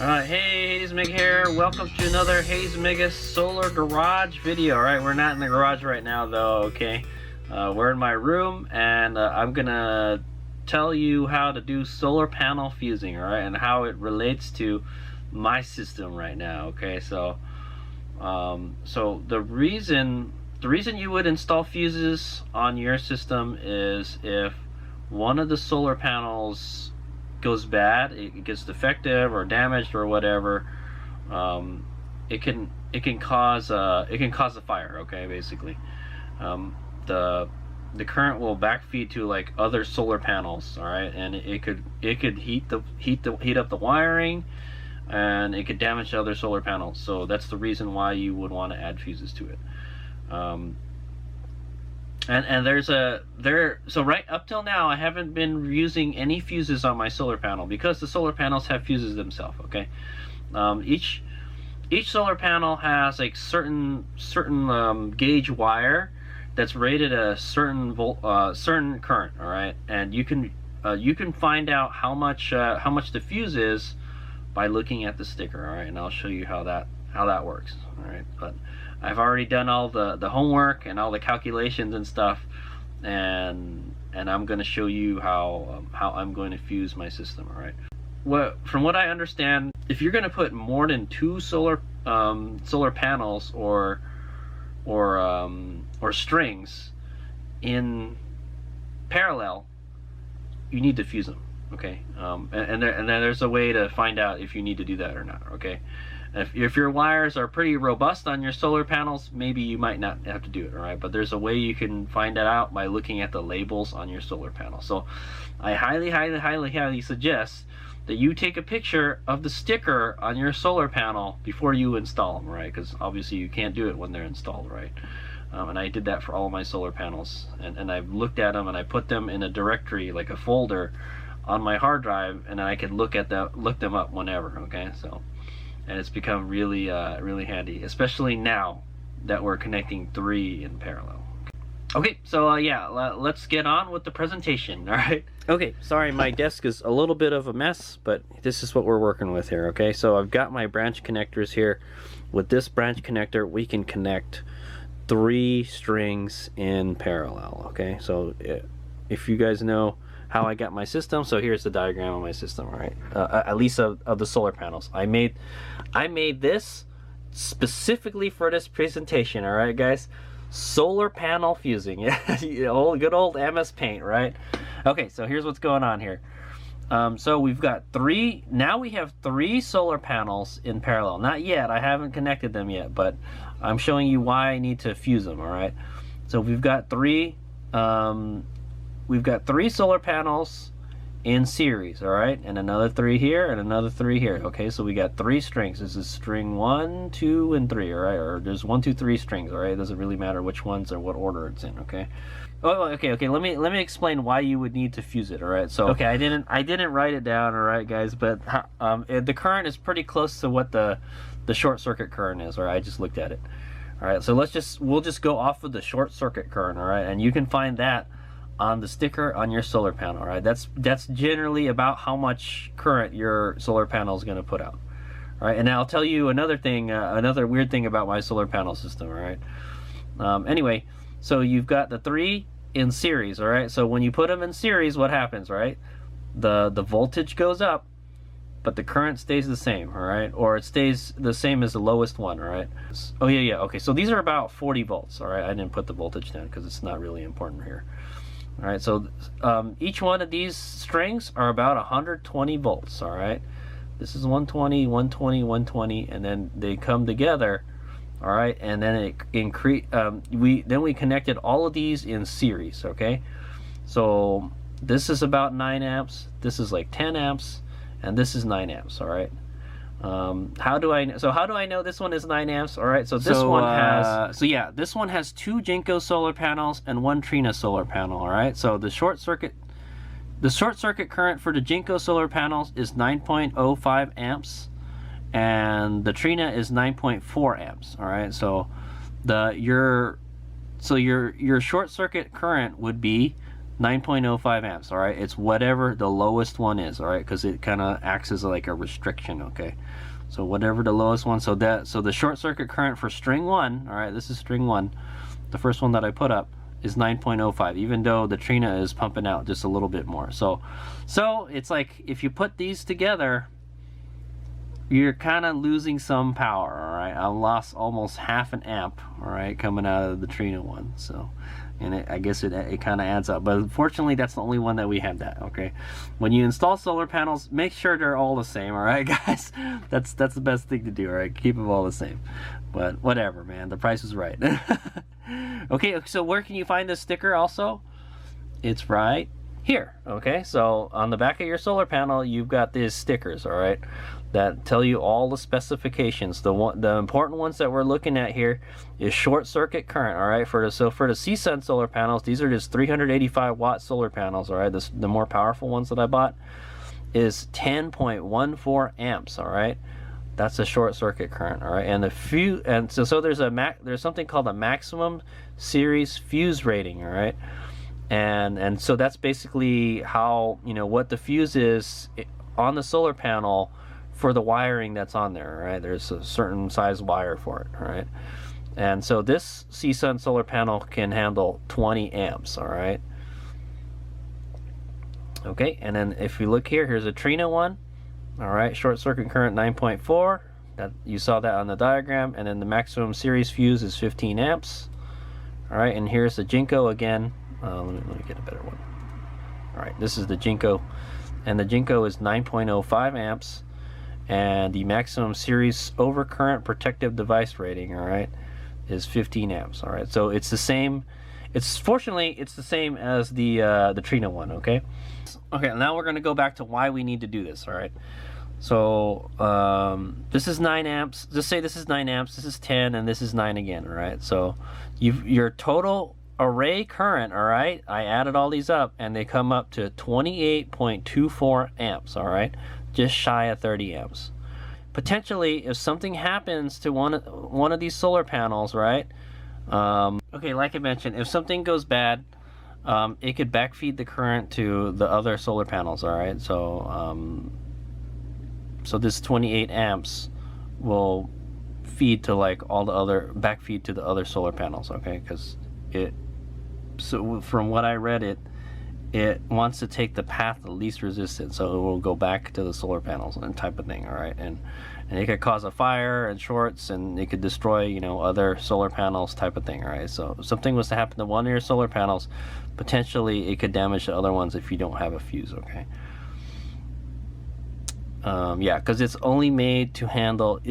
Alright, hey, HadesOmega here. Welcome to another HadesOmega Solar Garage video. Alright, we're not in the garage right now though, okay? We're in my room and I'm gonna tell you how to do solar panel fusing, alright? And how it relates to my system right now, okay? So the reason you would install fuses on your system is if one of the solar panels goes bad, it gets defective or damaged or whatever, it can cause a fire. Okay, basically, the current will backfeed to like other solar panels. All right, and it could heat up the wiring, and it could damage other solar panels. So that's the reason why you would want to add fuses to it. And so right up till now I haven't been using any fuses on my solar panel because the solar panels have fuses themselves. Okay, each solar panel has like certain gauge wire that's rated a certain current. All right, and you can find out how much the fuse is by looking at the sticker. All right, and I'll show you how that works. All right, but I've already done all the homework and all the calculations and stuff, and I'm going to show you how I'm going to fuse my system. All right. From what I understand, if you're going to put more than two solar panels or strings in parallel, you need to fuse them. Okay, and there's a way to find out if you need to do that or not. Okay. If your wires are pretty robust on your solar panels, maybe you might not have to do it, all right? But there's a way you can find that out by looking at the labels on your solar panel. So I highly suggest that you take a picture of the sticker on your solar panel before you install them, right? Because obviously you can't do it when they're installed, right? And I did that for all of my solar panels. And I've looked at them and I put them in a directory, like a folder, on my hard drive, and I can look them up whenever, okay? So. And it's become really handy, especially now that we're connecting 3 in parallel. Okay, so yeah, let's get on with the presentation. All right. Okay, sorry, my desk is a little bit of a mess, but this is what we're working with here. Okay, so I've got my branch connectors here. With this branch connector, we can connect 3 strings in parallel. Okay, so if you guys know how I got my system, so here's the diagram of my system, all right? At least of the solar panels. I made this specifically for this presentation, all right, guys? Solar panel fusing, yeah, good old MS Paint, right? Okay, so here's what's going on here. So we've got now we have 3 solar panels in parallel. Not yet, I haven't connected them yet, but I'm showing you why I need to fuse them, all right? So we've got 3 solar panels in series, all right, and another 3 here and another 3 here. Okay, so we got 3 strings. This is string 1, 2, and 3, all right, or there's 1, 2, 3 strings, all right. It doesn't really matter which ones or what order it's in. Okay. Oh, okay. Let me explain why you would need to fuse it. All right. So okay, I didn't write it down, all right, guys, but the current is pretty close to what the short circuit current is. All right, I just looked at it. All right, so we'll just go off of the short circuit current, all right, and you can find that on the sticker on your solar panel. All right, that's generally about how much current your solar panel is going to put out. All right, and I'll tell you another thing, another weird thing about my solar panel system. All right, anyway, so you've got the 3 in series. All right, so when you put them in series, what happens, right? The voltage goes up, but the current stays the same, all right? Or it stays the same as the lowest one, all right? Oh yeah, okay, so these are about 40 volts, all right? I didn't put the voltage down because it's not really important here. All right, so each one of these strings are about 120 volts, all right? This is 120, 120, 120, and then they come together, all right? And then we connected all of these in series, okay? So this is about 9 amps, this is like 10 amps, and this is 9 amps, all right? How do I know this one is 9 amps? All right, so this one has 2 Jinko solar panels and 1 Trina solar panel. All right, so the short circuit current for the Jinko solar panels is 9.05 amps, and the Trina is 9.4 amps. All right, so your short circuit current would be 9.05 amps, all right? It's whatever the lowest one is, all right? Because it kind of acts as like a restriction, okay? So whatever the lowest one, so the short circuit current for string 1, all right, this is string 1, the first one that I put up, is 9.05, even though the Trina is pumping out just a little bit more. So it's like if you put these together, you're kind of losing some power, all right? I lost almost half an amp, all right, coming out of the Trina one. So, and I guess it kind of adds up. But unfortunately, that's the only one that we have that, okay? When you install solar panels, make sure they're all the same, all right, guys? That's the best thing to do, all right? Keep them all the same. But whatever, man, the price is right. Okay, so where can you find this sticker also? It's right here, okay? So on the back of your solar panel, you've got these stickers, all right, that tell you all the specifications. The important ones that we're looking at here is short circuit current, all right? For the CSUN solar panels, these are just 385 watt solar panels, all right? The more powerful ones that I bought is 10.14 amps, all right? That's a short circuit current, all right? And so there's something called a maximum series fuse rating, all right? And so that's basically how, you know, what the fuse is on the solar panel for the wiring that's on there, all right? There's a certain size wire for it, all right? And so this CSUN solar panel can handle 20 amps, all right? Okay, and then if we look here, here's a Trina one. All right, short circuit current 9.4. That you saw that on the diagram, and then the maximum series fuse is 15 amps. All right, and here's the Jinko again. Let me get a better one. All right, this is the Jinko, and the Jinko is 9.05 amps, and the maximum series overcurrent protective device rating, all right, is 15 amps. All right, so it's the same. Fortunately it's the same as the Trina one. Okay. Okay, now we're going to go back to why we need to do this, all right? So this is 9 amps. Just say this is 9 amps, this is 10, and this is 9 again, all right? So your total array current, all right, I added all these up, and they come up to 28.24 amps, all right? Just shy of 30 amps. Potentially, if something happens to one of these solar panels, right? Okay, like I mentioned, if something goes bad, it could backfeed the current to the other solar panels, all right? So so this 28 amps will feed to like all the other, backfeed to the other solar panels, okay? Because so from what I read, it wants to take the path of least resistance, so it will go back to the solar panels and type of thing, all right? And it could cause a fire and shorts, and it could destroy, you know, other solar panels type of thing, all right? So if something was to happen to one of your solar panels, potentially it could damage the other ones if you don't have a fuse, okay? Yeah, because it's only made to handle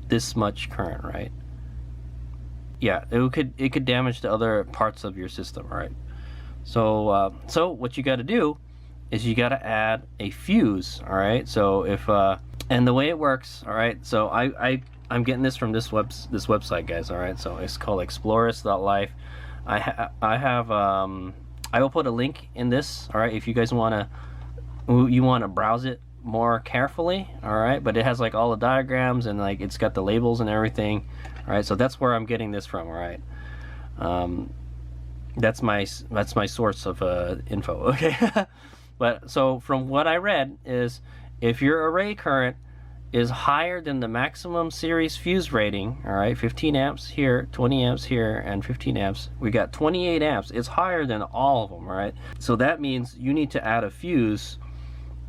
this much current, right? Yeah, it could damage the other parts of your system, all right? So so what you got to do is you got to add a fuse, all right? So if and the way it works, all right? So I'm getting this from this website, guys, all right? So it's called explorers.life. I will put a link in this, all right? If you guys want to browse it more carefully, all right? But it has like all the diagrams, and like it's got the labels and everything, all right? So that's where I'm getting this from, all right? That's my source of info, okay? But so from what I read is, if your array current is higher than the maximum series fuse rating, all right, 15 amps here, 20 amps here, and 15 amps, we got 28 amps. It's higher than all of them, all right? So that means you need to add a fuse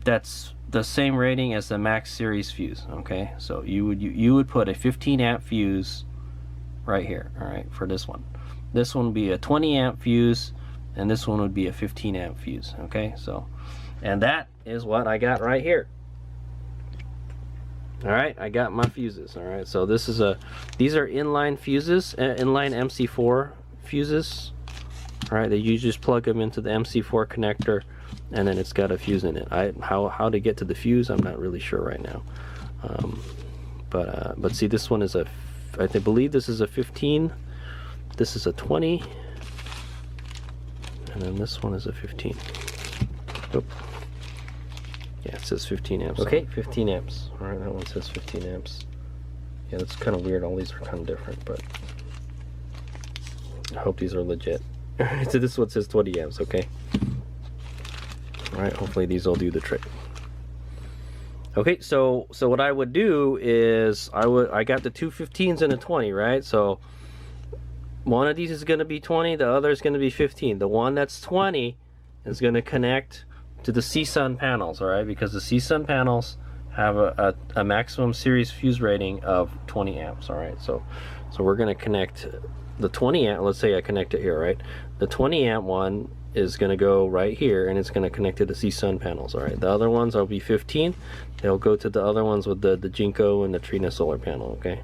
that's the same rating as the max series fuse, okay? So you would put a 15 amp fuse right here, all right, for this one. This one would be a 20 amp fuse, and this one would be a 15 amp fuse, okay? So, and that is what I got right here. All right, I got my fuses, all right? So these are inline fuses, inline MC4 fuses, all right? You just plug them into the MC4 connector, and then it's got a fuse in it. How to get to the fuse, I'm not really sure right now. But see, this one is I believe this is a 15, this is a 20, and then this one is a 15. Oop. Yeah, it says 15 amps. Okay, 15 amps. All right, that one says 15 amps. Yeah, that's kind of weird. All these are kind of different, but I hope these are legit. So this one says 20 amps, okay? All right, hopefully these will do the trick. Okay, so what I would do is I got the two 15s and a 20, right? So one of these is going to be 20, the other is going to be 15. The one that's 20 is going to connect to the CSUN panels, all right? Because the CSUN panels have a maximum series fuse rating of 20 amps, all right? So we're going to connect the 20 amp. Let's say I connect it here, right? The 20 amp one is going to go right here, and it's going to connect to the CSUN panels, all right? The other ones will be 15. They'll go to the other ones with the Jinko and the Trina solar panel, okay?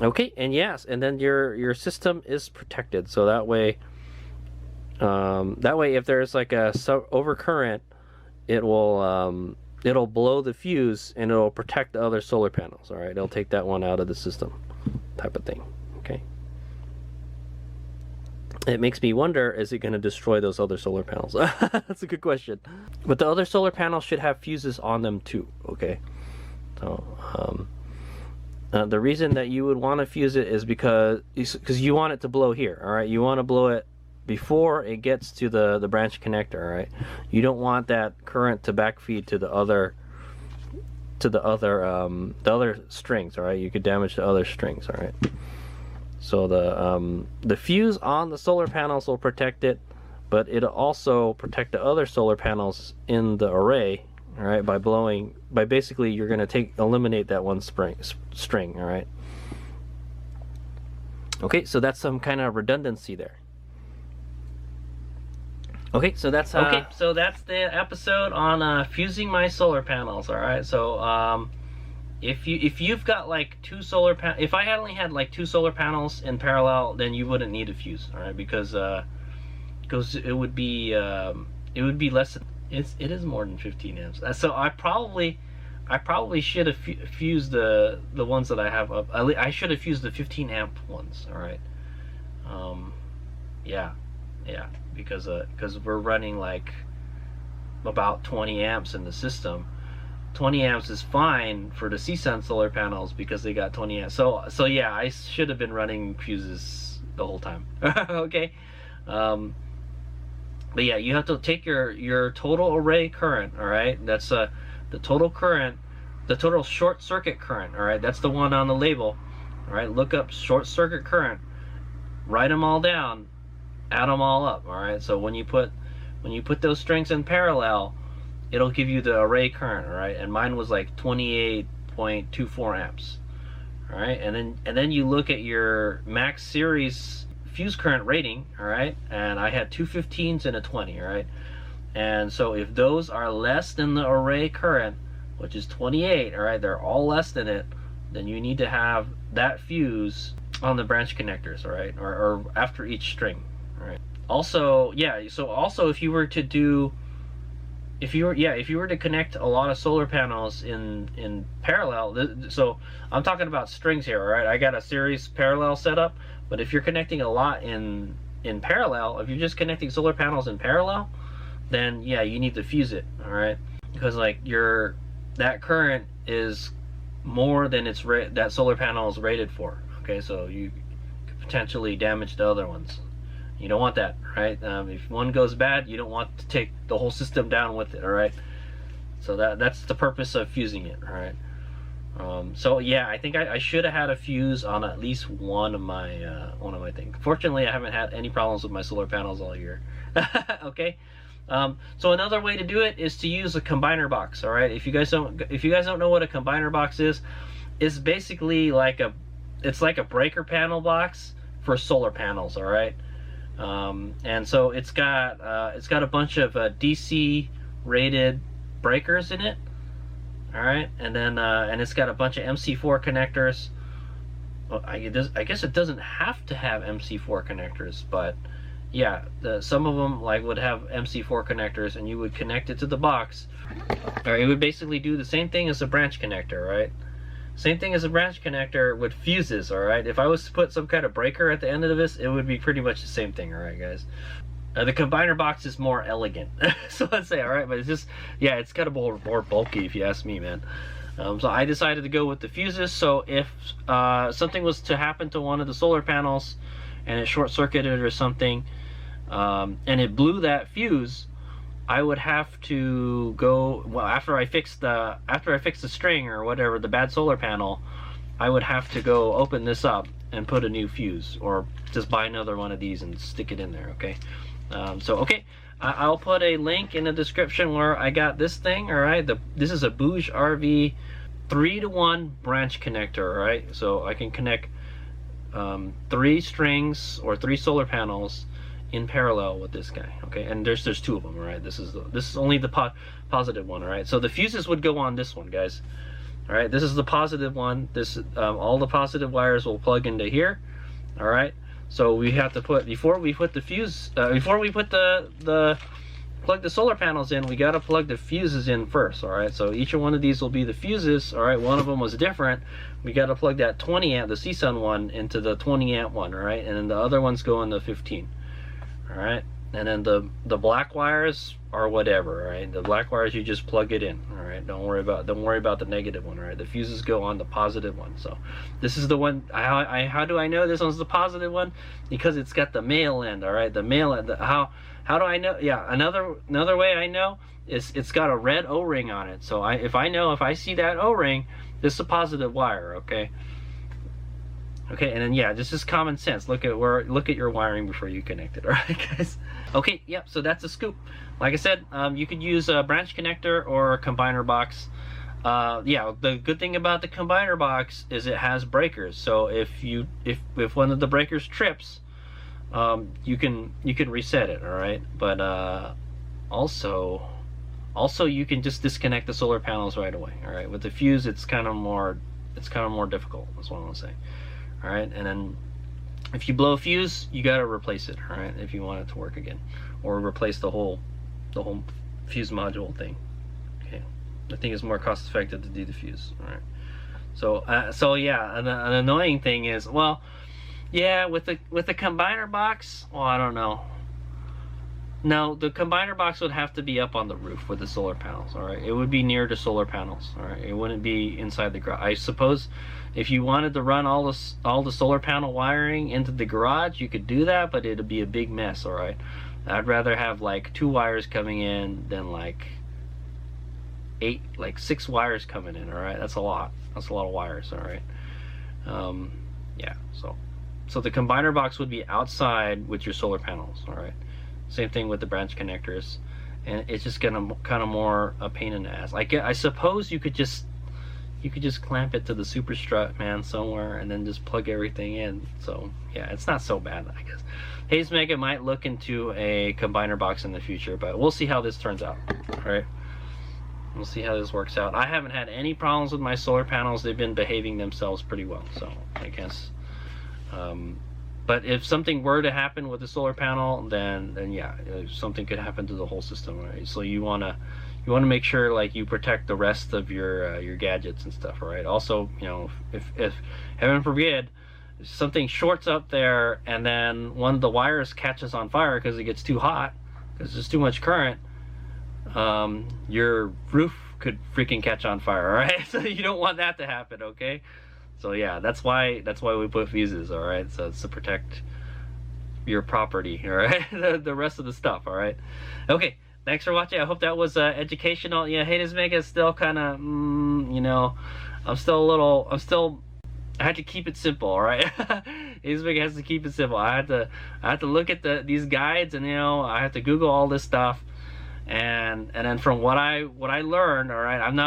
Okay, and yes, and then your system is protected, so that way if there's like a overcurrent, it will it'll blow the fuse and it'll protect the other solar panels, all right? It'll take that one out of the system, type of thing, okay? It makes me wonder, is it going to destroy those other solar panels? That's a good question. But the other solar panels should have fuses on them too, okay? So the reason that you would want to fuse it is because you want it to blow here, all right? You want to blow it before it gets to the branch connector, all right? You don't want that current to backfeed to the other strings, all right? You could damage the other strings, all right? So the fuse on the solar panels will protect it, but it'll also protect the other solar panels in the array, all right, by basically you're going to eliminate that one string, all right? Okay, so that's some kind of redundancy there. Okay, so that's the episode on fusing my solar panels, all right? So if you've got like two solar panels, if I had only had like two solar panels in parallel, then you wouldn't need a fuse, all right? Because it would be less than, it is more than 15 amps. So I probably should have fused the ones that I have up. I should have fused the 15 amp ones, all right? Yeah, because we're running like about 20 amps in the system. 20 amps is fine for the CSUN solar panels because they got 20 amps. So yeah, I should have been running fuses the whole time. Okay, but yeah, you have to take your total array current. All right, that's the total current, the total short circuit current. All right, that's the one on the label. All right, look up short circuit current, write them all down, add them all up. All right, so when you put those strings in parallel, it'll give you the array current, all right? And mine was like 28.24 amps, all right? And then you look at your max series fuse current rating, all right? And I had two 15s and a 20, all right? And so if those are less than the array current, which is 28, all right, they're all less than it, then you need to have that fuse on the branch connectors, all right? Or after each string, all right? Also, yeah, so also if you were to connect a lot of solar panels in parallel, so I'm talking about strings here, all right? I got a series parallel setup, but if you're connecting a lot in parallel, if you're just connecting solar panels in parallel, then yeah, you need to fuse it, all right? Because like that current is more than that solar panel is rated for, okay? So you could potentially damage the other ones. You don't want that, right? If one goes bad, you don't want to take the whole system down with it, all right? So that's the purpose of fusing it, all right? So yeah, I think I should have had a fuse on at least one of my things. Fortunately, I haven't had any problems with my solar panels all year. Okay. So another way to do it is to use a combiner box, all right? If you guys don't know what a combiner box is, it's basically like a breaker panel box for solar panels, all right? And so it's got a bunch of DC rated breakers in it, all right, and then and it's got a bunch of MC4 connectors. Well, I guess it doesn't have to have MC4 connectors, but yeah, some of them like would have MC4 connectors, and you would connect it to the box. Or it would basically do the same thing as a branch connector, right? Same thing as a branch connector with fuses, all right? If I was to put some kind of breaker at the end of this, it would be pretty much the same thing, all right, guys? The combiner box is more elegant, so let's say, all right? But it's just, yeah, it's kind of more bulky, if you ask me, man. So I decided to go with the fuses, so if something was to happen to one of the solar panels, and it short-circuited or something, and it blew that fuse, I would have to go, well, after I fix the string or whatever, the bad solar panel, I would have to go open this up and put a new fuse, or just buy another one of these and stick it in there. Okay, so okay, I'll put a link in the description where I got this thing. All right, this is a BougeRV 3-to-1 branch connector. All right, so I can connect 3 strings or 3 solar panels in parallel with this guy. Okay, and there's 2 of them. All right, this is only the positive one. All right, so the fuses would go on this one, guys. All right, this is the positive one. This all the positive wires will plug into here. All right, so we have to put, before we put the fuse, before we put plug the solar panels in, we got to plug the fuses in first. All right, so each one of these will be the fuses. All right, one of them was different. We got to plug that 20 amp, the CSUN one, into the 20 amp one. All right, and then the other ones go in the 15. All right, and then the black wires are whatever. All right, the black wires, you just plug it in. All right, don't worry about the negative one. All right, the fuses go on the positive one. So this is the one. How do I know this one's the positive one? Because it's got the male end. All right, the male end. How do I know? Yeah, another way I know is it's got a red O-ring on it. So if I see that O-ring, this is a positive wire. Okay. Okay, and then yeah, this is common sense. Look at your wiring before you connect it. All right, guys. Okay, yep. So that's a scoop. Like I said, you could use a branch connector or a combiner box. Yeah, the good thing about the combiner box is it has breakers. So if one of the breakers trips, you can reset it. All right, but also you can just disconnect the solar panels right away. All right, with the fuse, it's kind of more difficult. That's what I want to say. All right, and then if you blow a fuse, you got to replace it. All right, if you want it to work again, or replace the whole fuse module thing. Okay, I think it's more cost effective to do the fuse. All right, so yeah, an annoying thing is, well, yeah, with the combiner box, well, I don't know. No, the combiner box would have to be up on the roof with the solar panels. All right, it would be near the solar panels. All right, it wouldn't be inside the garage. I suppose if you wanted to run all the solar panel wiring into the garage, you could do that, but it'd be a big mess. All right, I'd rather have like 2 wires coming in than like 6 wires coming in. All right, that's a lot. That's a lot of wires. All right, yeah. So the combiner box would be outside with your solar panels. All right. Same thing with the branch connectors, and it's just gonna kind of more a pain in the ass. I suppose you could just clamp it to the super strut, man, somewhere, and then just plug everything in. So yeah, it's not so bad, I guess. HadesOmega might look into a combiner box in the future, but we'll see how this turns out. All right, we'll see how this works out. I haven't had any problems with my solar panels. They've been behaving themselves pretty well, so I guess. But if something were to happen with the solar panel, then yeah, something could happen to the whole system, right? So you wanna make sure like you protect the rest of your gadgets and stuff, right? Also, you know, if heaven forbid something shorts up there and then one of the wires catches on fire because it gets too hot because there's too much current, your roof could freaking catch on fire, all right? So you don't want that to happen, okay? So yeah, that's why we put fuses, all right? So it's to protect your property, all right? the rest of the stuff, all right? Okay, thanks for watching. I hope that was educational. Yeah, HadesOmega is still kind of, you know, I had to keep it simple, all right? HadesOmega has to keep it simple. I had to look at these guides, and you know, I had to Google all this stuff. And then from what I learned, all right, I'm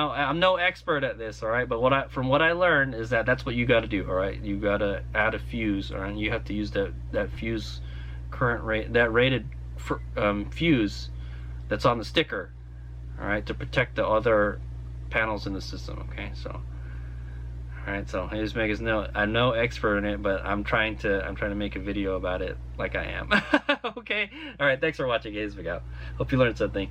no expert at this, all right, but from what I learned is that's what you got to do, all right. You got to add a fuse, all right. You have to use that fuse current rate, that rated fuse that's on the sticker, all right, to protect the other panels in the system. Okay, so all right, so HadesOmega is I'm no expert in it, but I'm trying to make a video about it like I am. Okay, all right, thanks for watching, HadesOmega. Hope you learned something.